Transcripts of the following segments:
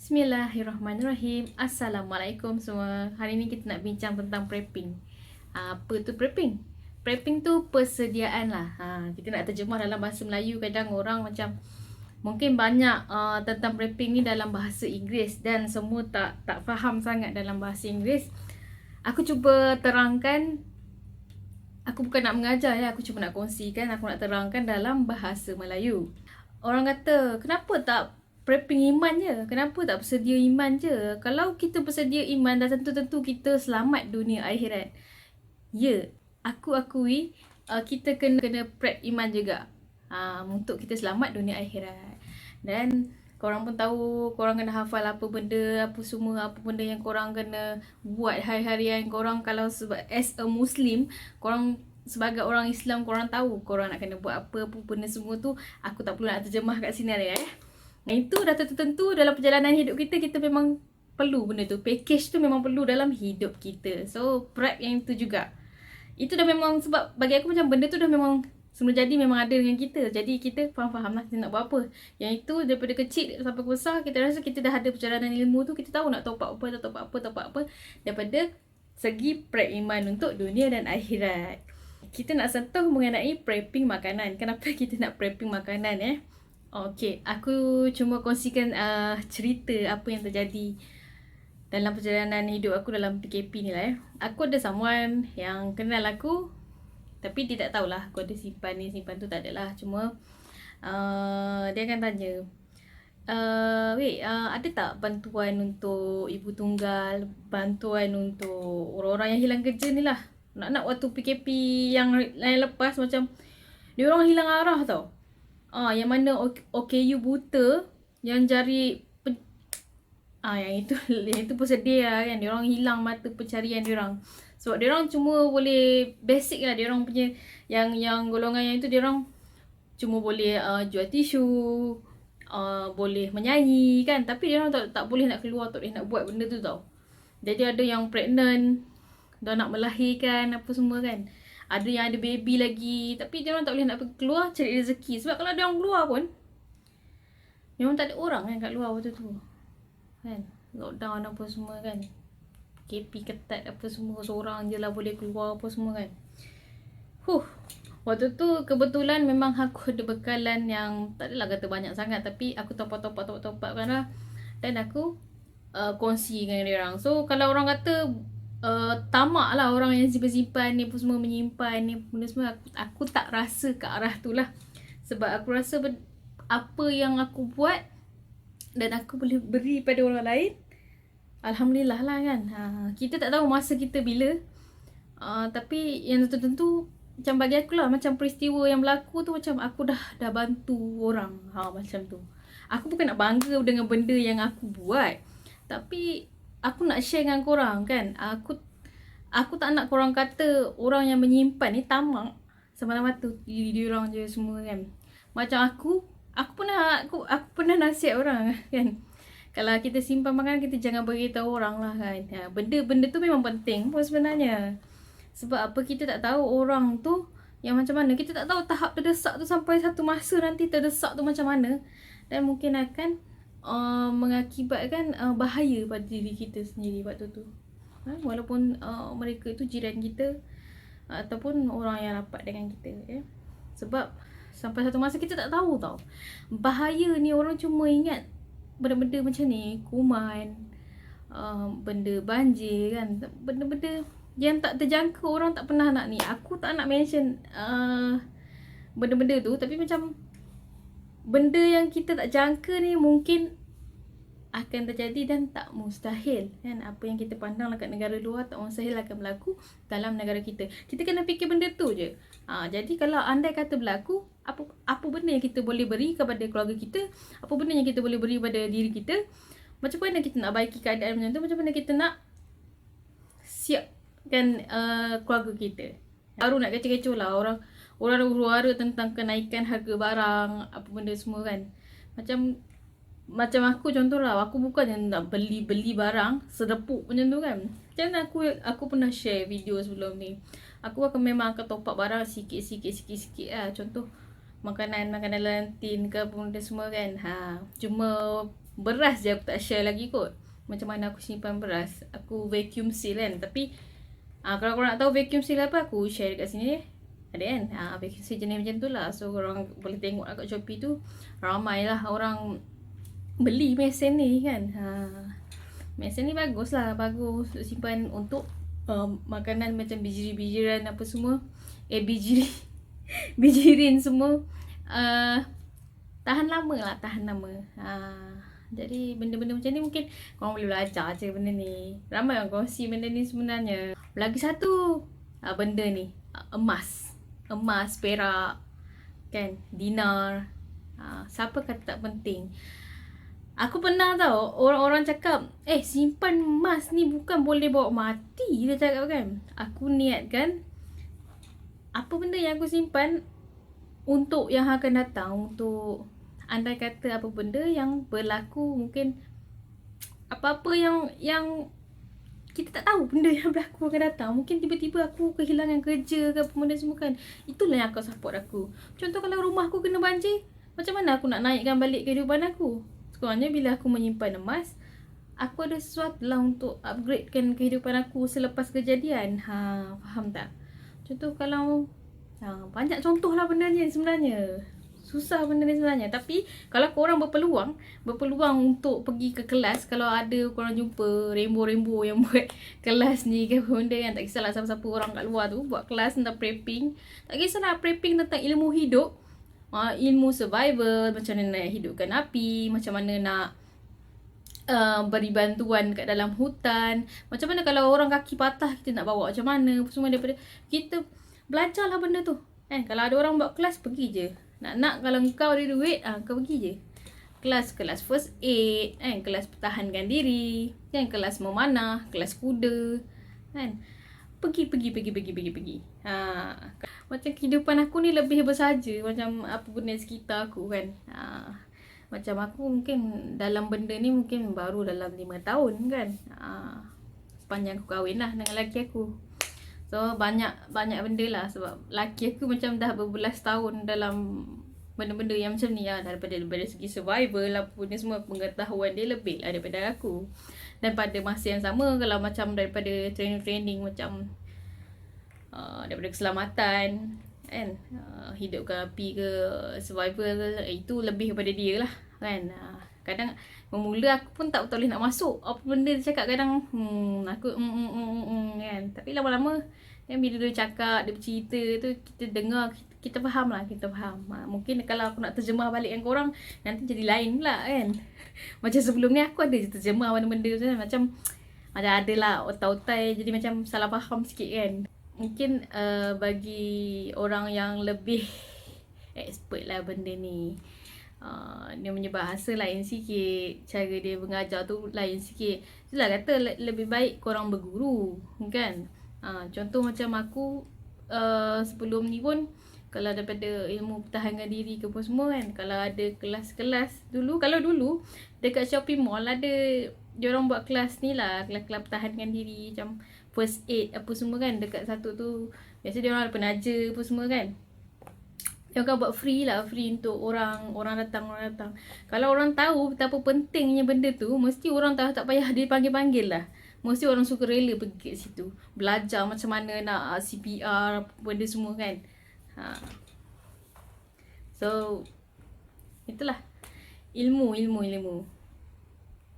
Bismillahirrahmanirrahim. Assalamualaikum semua. Hari ni kita nak bincang tentang prepping. Apa tu prepping? Prepping tu persediaan lah. Kita nak terjemah dalam bahasa Melayu. Kadang orang macam mungkin banyak tentang prepping ni dalam bahasa Inggeris dan semua tak faham sangat dalam bahasa Inggeris. Aku cuba terangkan. Aku bukan nak mengajar ya, aku cuma nak kongsikan, aku nak terangkan dalam bahasa Melayu. Orang kata, kenapa tak prepping iman je? Kenapa tak bersedia iman je? Kalau kita bersedia iman, dah tentu-tentu kita selamat dunia akhirat. Ya, aku akui kita kena prep iman juga untuk kita selamat dunia akhirat. Dan korang pun tahu, korang kena hafal apa benda, apa benda yang korang kena buat hari-harian korang. Kalau as a Muslim, korang sebagai orang Islam, korang tahu korang nak kena buat apa benda semua tu. Aku tak perlu nak terjemah kat sini ada itu dah tentu dalam perjalanan hidup kita memang perlu benda tu. Package tu memang perlu dalam hidup kita. So prep yang itu juga, itu dah memang, sebab bagi aku macam benda tu dah memang semula jadi memang ada dengan kita. Jadi kita faham lah kita nak buat apa. Yang itu daripada kecil sampai besar, kita rasa kita dah ada perjalanan ilmu tu. Kita tahu nak top up apa. Daripada segi prep iman untuk dunia dan akhirat. Kita nak sentuh mengenai prepping makanan. Kenapa kita nak prepping makanan Okay, aku cuma kongsikan cerita apa yang terjadi dalam perjalanan hidup aku dalam PKP ni lah Aku ada someone yang kenal aku, tapi dia tak tahulah aku ada simpan ni, simpan tu, tak adalah. Cuma dia akan tanya, ada tak bantuan untuk ibu tunggal, bantuan untuk orang-orang yang hilang kerja ni lah. Nak waktu PKP yang lepas macam dia orang hilang arah tau. Yang mana OKU buta, yang jari yang itu pun sedih lah kan. Diorang hilang mata pencarian diorang. Sebab diorang cuma boleh basic lah. Diorang punya yang golongan yang itu, diorang cuma boleh jual tisu, boleh menyanyi kan. Tapi diorang tak boleh nak keluar, tak boleh nak buat benda tu tau. Jadi ada yang pregnant, dah nak melahirkan apa semua kan. Ada yang ada baby lagi, tapi dia orang tak boleh nak pergi keluar cari rezeki. Sebab kalau dia orang keluar pun, memang tak ada orang kan kat luar waktu tu kan. Lockdown apa semua kan, KP ketat apa semua, seorang je lah boleh keluar apa semua kan. Waktu tu kebetulan memang aku ada bekalan yang tak adalah kata banyak sangat, tapi aku top up kan lah. Dan aku kongsi dengan dia orang. So kalau orang kata tamak lah orang yang simpan-simpan ni apa semua, menyimpan ni benda semua, aku tak rasa ke arah tu lah. Sebab aku rasa apa yang aku buat dan aku boleh beri pada orang lain, Alhamdulillah lah kan. Kita tak tahu masa kita bila, tapi yang tentu macam bagi aku lah, macam peristiwa yang berlaku tu, macam aku dah bantu orang. Macam tu. Aku bukan nak bangga dengan benda yang aku buat, tapi aku nak share dengan korang kan. Aku tak nak korang kata orang yang menyimpan ni tamak semata-mata diri orang je semua kan. Macam aku pernah nasihat orang kan. Kalau kita simpan makanan, kita jangan beritahu orang lah kan. Benda tu memang penting pun sebenarnya. Sebab apa, kita tak tahu orang tu yang macam mana. Kita tak tahu tahap terdesak tu sampai satu masa nanti terdesak tu macam mana. Dan mungkin akan mengakibatkan bahaya pada diri kita sendiri waktu tu. Walaupun mereka itu jiran kita ataupun orang yang rapat dengan kita Sebab sampai satu masa kita tak tahu tau. Bahaya ni orang cuma ingat benda-benda macam ni, kuman, benda banjir kan, benda-benda yang tak terjangka, orang tak pernah nak ni. Aku tak nak mention benda-benda tu, tapi macam benda yang kita tak jangka ni mungkin akan terjadi dan tak mustahil kan. Apa yang kita pandang dekat negara luar tak mustahil akan berlaku dalam negara kita. Kita kena fikir benda tu je. Jadi kalau andai kata berlaku, apa benda yang kita boleh beri kepada keluarga kita, apa benda yang kita boleh beri pada diri kita, macam mana kita nak baiki keadaan macam tu, macam mana kita nak siapkan keluarga kita. Baru nak kecoh-kecoh lah orang huru-hara tentang kenaikan harga barang, apa benda semua kan. Macam aku contoh lah, aku bukan yang nak beli barang sedepuk macam tu kan. Macam aku pernah share video sebelum ni. Aku memang akan top up barang sikit lah. Contoh makanan lantin ke benda semua kan. Cuma Beras je aku tak share lagi kot. Macam mana aku simpan beras. Aku vacuum seal kan. Tapi kalau korang nak tahu vacuum seal apa, aku share dekat sini. Ada kan? Vacuum seal jenis macam tu lah. So korang boleh tengok lah kat Shopee tu. Ramai lah orang beli mesin ni kan. Mesin ni bagus lah. Bagus untuk simpan untuk makanan macam bijiran-bijiran apa semua. Bijirin semua. Tahan lama lah, tahan lama. Jadi benda-benda macam ni mungkin korang boleh belajar je benda ni. Ramai orang kongsi benda ni sebenarnya. Lagi satu benda ni, emas. Emas, perak, kan, dinar. Siapa kata tak penting? Aku pernah tahu orang-orang cakap, simpan emas ni bukan boleh bawa mati. Dia cakap kan. Aku niatkan apa benda yang aku simpan untuk yang akan datang, untuk andai kata apa benda yang berlaku, mungkin apa-apa yang kita tak tahu benda yang berlaku akan datang. Mungkin tiba-tiba aku kehilangan kerja ke apa benda semua kan. Itulah yang akan support aku. Contoh kalau rumah aku kena banjir, macam mana aku nak naikkan balik kehidupan aku? Sekurangnya bila aku menyimpan emas, aku ada sesuatu lah untuk upgradekan kehidupan aku selepas kejadian. Faham tak? Contoh kalau banyak contoh lah benda ni sebenarnya. Susah benda ni sebenarnya. Tapi kalau korang berpeluang untuk pergi ke kelas, kalau ada korang jumpa rainbow yang buat kelas ni ke benda kan, tak kisahlah siapa-siapa orang kat luar tu buat kelas tentang prepping. Tak kisahlah prepping tentang ilmu hidup, ilmu survival, macam mana nak hidupkan api, macam mana nak beri bantuan kat dalam hutan, macam mana kalau orang kaki patah kita nak bawa macam mana, semua daripada kita belajarlah benda tu. Kalau ada orang buat kelas, pergi je. Nak kalau kau ada duit, kau pergi je. Kelas first aid, kelas pertahankan diri, kelas memanah, kelas kuda, kan. Pergi. Macam kehidupan aku ni lebih bersaja macam apa benda sekitar aku kan. Macam aku mungkin dalam benda ni mungkin baru dalam 5 tahun kan. Sepanjang aku kahwin lah dengan lelaki aku. So banyak benda lah, sebab laki aku macam dah berbelas tahun dalam benda-benda yang macam ni lah. Daripada segi survival apa ni semua, pengetahuan dia lebih lah daripada aku. Dan pada masa yang sama, kalau macam daripada training macam daripada keselamatan kan, hidupkan api ke, survival, itu lebih kepada dia lah kan. Kadang memula aku pun tak betul nak masuk apa benda dia cakap. Kadang aku kan. Tapi lama-lama kan, bila dia cakap, dia bercerita tu, kita dengar, kita faham lah, kita faham. Mungkin kalau aku nak terjemah balik dengan korang, nanti jadi lain pula kan. Macam sebelum ni aku ada je terjemah benda-benda macam ada lah otai-otai, jadi macam salah faham sikit kan. Mungkin bagi orang yang lebih expert lah benda ni, dia punya bahasa lain sikit, cara dia mengajar tu lain sikit. Itulah kata lebih baik korang berguru kan. Contoh macam aku sebelum ni pun, kalau daripada ilmu pertahanan diri ke apa semua kan, kalau ada kelas-kelas dulu, kalau dulu dekat Shopee Mall ada diorang buat kelas ni lah, kelas-kelas pertahanan diri macam first aid apa semua kan. Dekat satu tu biasa diorang ada penaja apa semua kan. Dia akan buat free lah, free untuk orang datang. Kalau orang tahu betapa pentingnya benda tu, mesti orang tak payah dia panggil lah. Mesti orang suka rela pergi kat situ, belajar macam mana nak CPR benda semua kan. So itulah ilmu.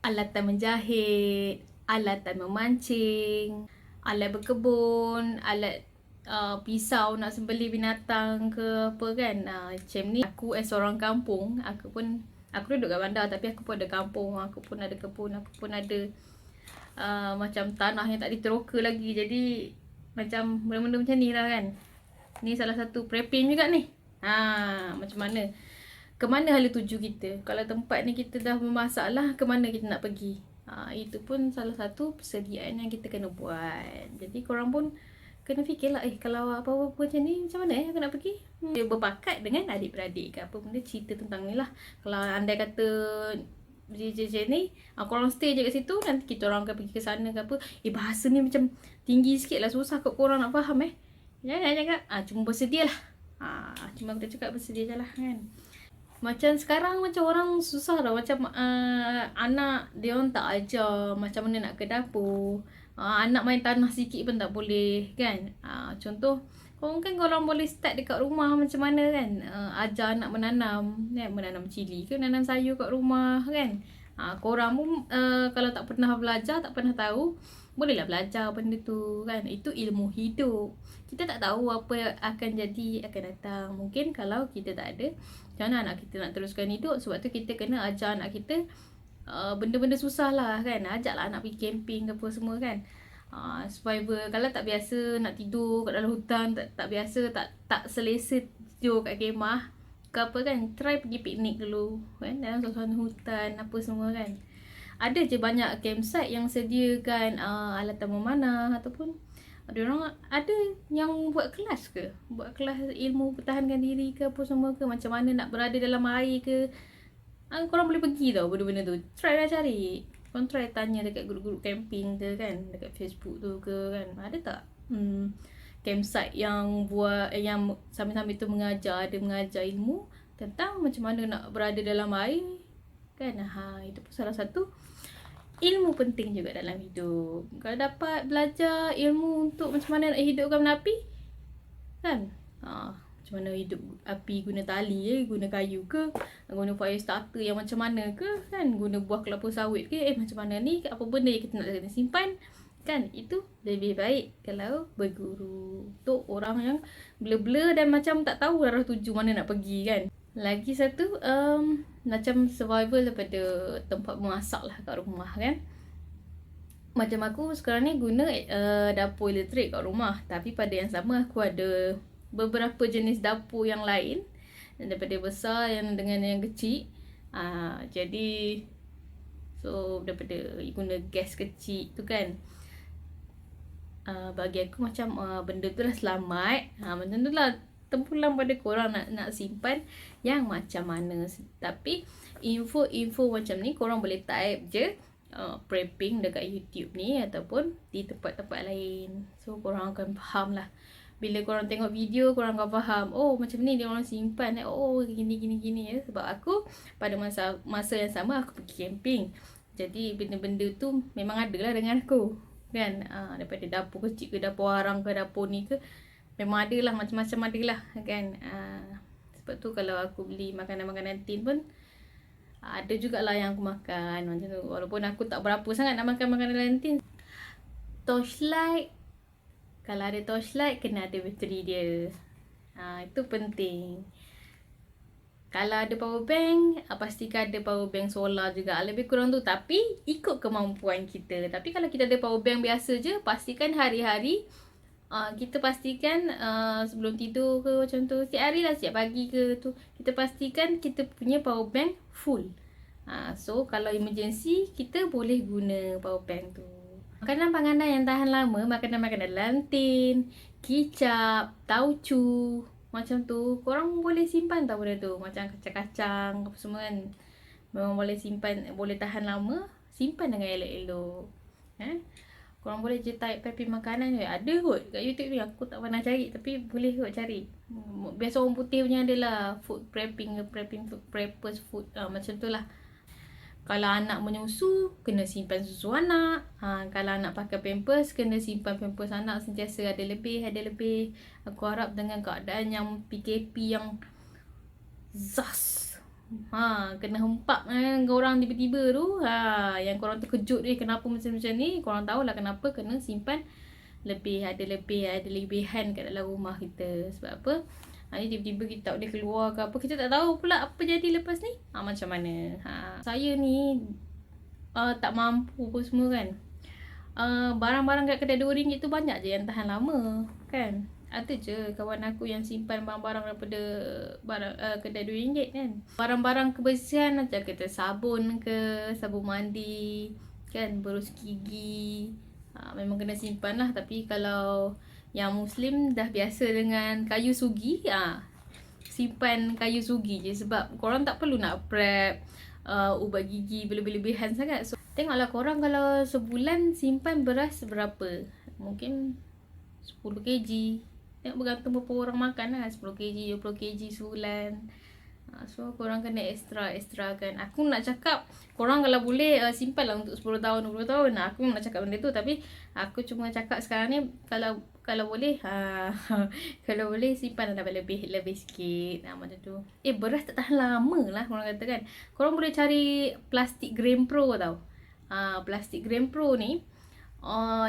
Alatan menjahit, alatan memancing, alat berkebun, alat pisau nak sembelih binatang ke apa kan. Macam ni aku seorang kampung, aku duduk kat bandar tapi aku pun ada kampung, aku pun ada kebun, aku pun ada macam tanah yang tak diteroka lagi. Jadi macam benda-benda macam ni lah kan. Ni salah satu prepping juga ni. Macam mana, ke mana hala tuju kita. Kalau tempat ni kita dah bermasalah, ke mana kita nak pergi. Itu pun salah satu persediaan yang kita kena buat. Jadi korang pun kena fikirlah, kalau apa-apa macam ni, macam mana aku nak pergi. Dia berpakat dengan adik-beradik ke apa benda, cerita tentang ni lah. Kalau andai kata macam ni, korang stay je kat situ, nanti kita orang akan pergi ke sana ke apa. Bahasa ni macam tinggi sikit lah, susah kot korang nak faham Jangan cakap, cuma bersedia lah. Cuma aku dah cakap bersedia je lah kan. Macam sekarang macam orang susah tau. Macam anak dia orang tak ajar macam mana nak ke dapur. Anak main tanah sikit pun tak boleh kan. Contoh mungkin korang boleh start dekat rumah macam mana kan. Ajar anak menanam kan? Menanam cili ke menanam sayur kat rumah kan. Korang pun kalau tak pernah belajar, tak pernah tahu, bolehlah belajar benda tu kan. Itu ilmu hidup. Kita tak tahu apa yang akan jadi akan datang. Mungkin kalau kita tak ada, macam mana anak kita nak teruskan hidup. Sebab tu kita kena ajar anak kita benda-benda susah lah kan. Ajaklah anak pergi camping ke apa semua kan. Survival. Kalau tak biasa nak tidur kat dalam hutan, tak biasa, tak selesa tidur kat kemah ke apa kan, try pergi piknik dulu kan, dalam suasana hutan apa semua kan. Ada je banyak campsite yang sediakan alatan memanah, ataupun ada orang ada yang buat kelas ke, buat kelas ilmu pertahankan diri ke apa semua ke, macam mana nak berada dalam air ke. Korang boleh pergi tau benda-benda tu. Try lah cari. Korang try tanya dekat grup-grup camping ke kan, dekat Facebook tu ke kan. Ada tak campsite yang buat yang sambil-sambil tu mengajar, ada mengajar ilmu tentang macam mana nak berada dalam air kan. Itu pun salah satu ilmu penting juga dalam hidup. Kalau dapat belajar ilmu untuk macam mana nak hidupkan api kan. Macam mana hidup api, guna tali guna kayu ke, guna fire starter yang macam mana ke kan, guna buah kelapa sawit ke, macam mana ni, apa benda yang kita nak kena simpan kan. Itu lebih baik kalau berguru untuk orang yang blur-blur dan macam tak tahu arah tuju mana nak pergi kan. Lagi satu macam survival daripada tempat memasak lah kat rumah kan. Macam aku sekarang ni guna dapur elektrik kat rumah, tapi pada yang sama aku ada beberapa jenis dapur yang lain, daripada besar yang dengan yang kecil. Jadi so daripada guna gas kecil tu kan, bagi aku macam benda tu lah selamat. Macam tu lah, tempulang pada korang nak simpan yang macam mana. Tapi info-info macam ni korang boleh type je prepping dekat YouTube ni ataupun di tempat-tempat lain. So korang akan faham lah. Bila korang tengok video, korang akan faham, oh macam ni dia orang simpan, oh gini ya. Sebab aku pada masa yang sama aku pergi camping. Jadi benda-benda tu memang ada lah dengan aku kan. Daripada dapur kecil ke dapur arang ke dapur ni ke, memang ada lah, macam-macam ada lah kan. Sebab tu kalau aku beli makanan-makanan tin pun ada jugalah yang aku makan macam tu. Walaupun aku tak berapa sangat nak makan makanan tin. Torchlight, kalau ada torchlight kena ada bateri dia. Itu penting. Kalau ada power bank, pastikan ada power bank solar juga. Lebih kurang tu. Tapi ikut kemampuan kita. Tapi kalau kita ada power bank biasa je, pastikan hari-hari kita pastikan sebelum tidur ke macam tu, setiap hari lah, setiap pagi ke tu, kita pastikan kita punya power bank full. So kalau emergency, kita boleh guna power bank tu. Makanan-makanan yang tahan lama, makanan-makanan lantin, kicap, tauco, macam tu, korang boleh simpan tau benda tu. Macam kacang-kacang apa semua kan, memang boleh simpan, boleh tahan lama. Simpan dengan elok-elok. Korang boleh je type prepping makanan je. Ada kot kat YouTube ni, aku tak pernah cari, tapi boleh kot cari. Biasa orang putih punya adalah food prepping food preppers food, macam tu lah. Kalau anak menyusu, kena simpan susu anak. Kalau anak pakai pampers, kena simpan pampers anak sentiasa ada lebih. Aku harap dengan keadaan yang PKP yang zas, kena hempak korang tiba-tiba tu, yang korang terkejut kenapa macam-macam ni, korang tahulah kenapa kena simpan lebih, ada lebihan kat dalam rumah kita. Sebab apa? Ni tiba-tiba kita tak boleh keluar ke apa, kita tak tahu pula apa jadi lepas ni, macam mana. Saya ni tak mampu apa semua kan. Barang-barang kat kedai RM2 tu banyak je yang tahan lama kan. Ada je kawan aku yang simpan barang-barang daripada kedai RM2 kan. Barang-barang kebersihan macam kata sabun ke, sabun mandi kan, berus gigi, memang kena simpan lah. Tapi kalau yang Muslim dah biasa dengan kayu sugi, simpan kayu sugi je. Sebab korang tak perlu nak prep ubat gigi berlebih-lebihan sangat. So tengoklah korang kalau sebulan simpan beras berapa, mungkin 10 kg. Tengok bergantung berapa orang makan lah, 10 kg, 20 kg sebulan. So korang kena extra kan. Aku nak cakap korang kalau boleh simpan lah untuk 10 tahun 20 tahun. Aku nak cakap benda tu, tapi aku cuma cakap sekarang ni kalau boleh kalau boleh simpan dapat lebih sikit macam tu. Beras tak tahan lama lah korang kata kan. Korang boleh cari plastik Grain Pro tau. Plastik Grain Pro ni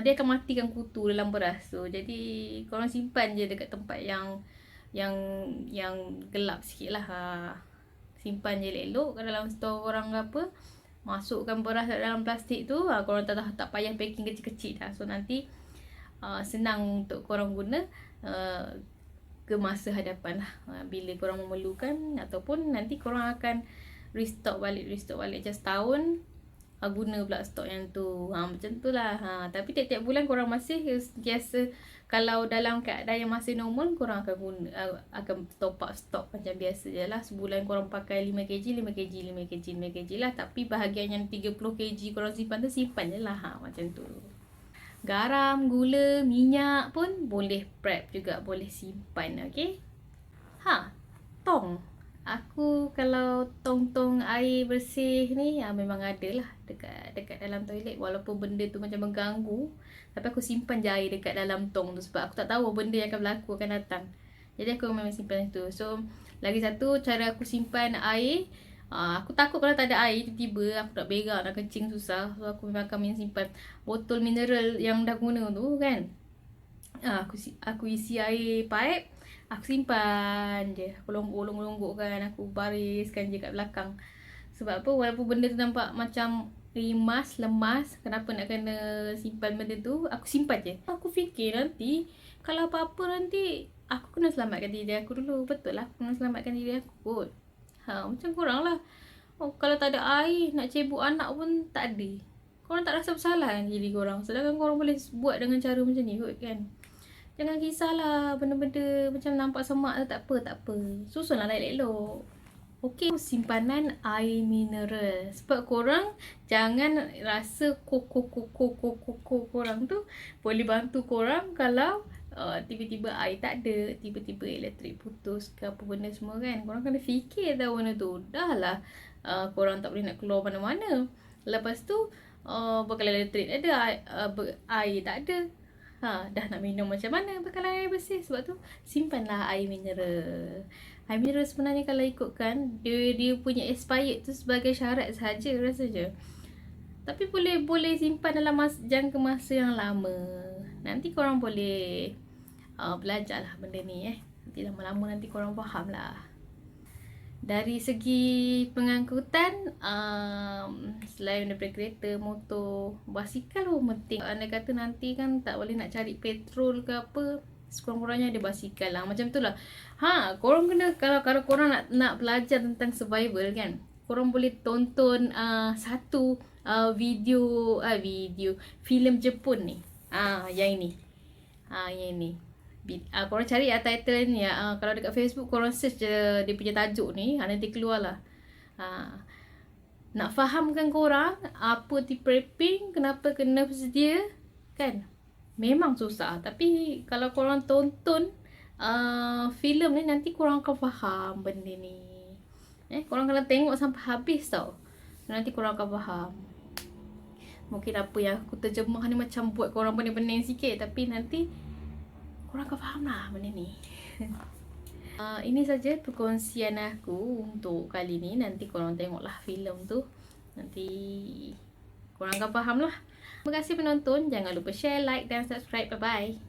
dia akan matikan kutu dalam beras tu. Jadi korang simpan je dekat tempat yang yang gelap sikit lah. Simpan je elok-elok kat dalam store korang ke apa. Masukkan beras dalam plastik tu. Korang tak payah packing kecil-kecil dah. So nanti senang untuk korang guna ke masa hadapan lah. Bila korang memerlukan, ataupun nanti korang akan restock balik macam setahun guna pula stok yang tu. Macam tu lah. Tapi tiap-tiap bulan korang masih biasa, kalau dalam keadaan yang masih normal, korang akan guna, akan top up stok macam biasa je lah. Sebulan korang pakai 5kg lah. Tapi bahagian yang 30kg korang simpan tu, simpan je lah. Macam tu. Garam, gula, minyak pun boleh prep juga, boleh simpan. Okay. Tong. Aku kalau tong-tong air bersih ni memang ada lah dekat dalam toilet. Walaupun benda tu macam mengganggu, tapi aku simpan je air dekat dalam tong tu, sebab aku tak tahu benda yang akan berlaku akan datang. Jadi aku memang simpan tu. So lagi satu cara aku simpan air, aku takut kalau tak ada air tiba-tiba aku nak berak, nak kencing susah. So aku memang akan simpan botol mineral yang dah guna tu kan. Aku isi air pipe, aku simpan je. Aku longgok kan, aku bariskan je kat belakang. Sebab apa? Walaupun benda tu nampak macam lemas, kenapa nak kena simpan benda tu, aku simpan je. Aku fikir nanti kalau apa-apa nanti aku kena selamatkan diri aku dulu. Betul lah, aku kena selamatkan diri aku kot. Macam korang lah. Kalau tak ada air, nak cebok anak pun tak ada. Korang tak rasa bersalah kan diri korang, sedangkan korang boleh buat dengan cara macam ni kot kan. Jangan kisahlah benda-benda macam nampak semak tu, tak apa. Susunlah elok-elok. Okey, simpanan air mineral. Sebab korang jangan rasa koko korang tu boleh bantu korang kalau tiba-tiba air tak ada, tiba-tiba elektrik putus ke apa benda semua kan. Korang kena fikir tahu benda tu. Dah lah korang tak boleh nak keluar mana-mana. Lepas tu bekalan elektrik ada, air tak ada. Dah nak minum macam mana bekalan air bersih. Sebab tu simpanlah air mineral. Air mineral sebenarnya kalau ikutkan dia punya expired tu sebagai syarat saja rasanya. Tapi boleh simpan dalam jangka masa yang lama. Nanti korang boleh belajar lah benda ni Nanti lama-lama nanti korang faham lah. Dari segi pengangkutan, selain daripada kereta, motor, basikal pun penting. Anda kata nanti kan tak boleh nak cari petrol ke apa, sekurang-kurangnya ada basikal lah. Macam tu lah. Korang kena, kalau korang nak belajar tentang survival kan, korang boleh tonton satu video filem Jepun ni. Yang ini. Yang ini. Korang cari title ni kalau dekat Facebook korang search je dia punya tajuk ni, nanti keluar lah. Nak fahamkan korang apa tip prepping, kenapa kena bersedia kan, memang susah. Tapi kalau korang tonton filem ni, nanti korang akan faham benda ni. Korang kena tengok sampai habis tau, nanti korang akan faham. Mungkin apa yang aku terjemah ni macam buat korang pening-pening sikit, tapi nanti korang akan faham lah benda ni. Ini saja perkongsian aku untuk kali ni. Nanti korang tengoklah filem tu, nanti korang akan faham lah. Terima kasih penonton. Jangan lupa share, like dan subscribe. Bye bye.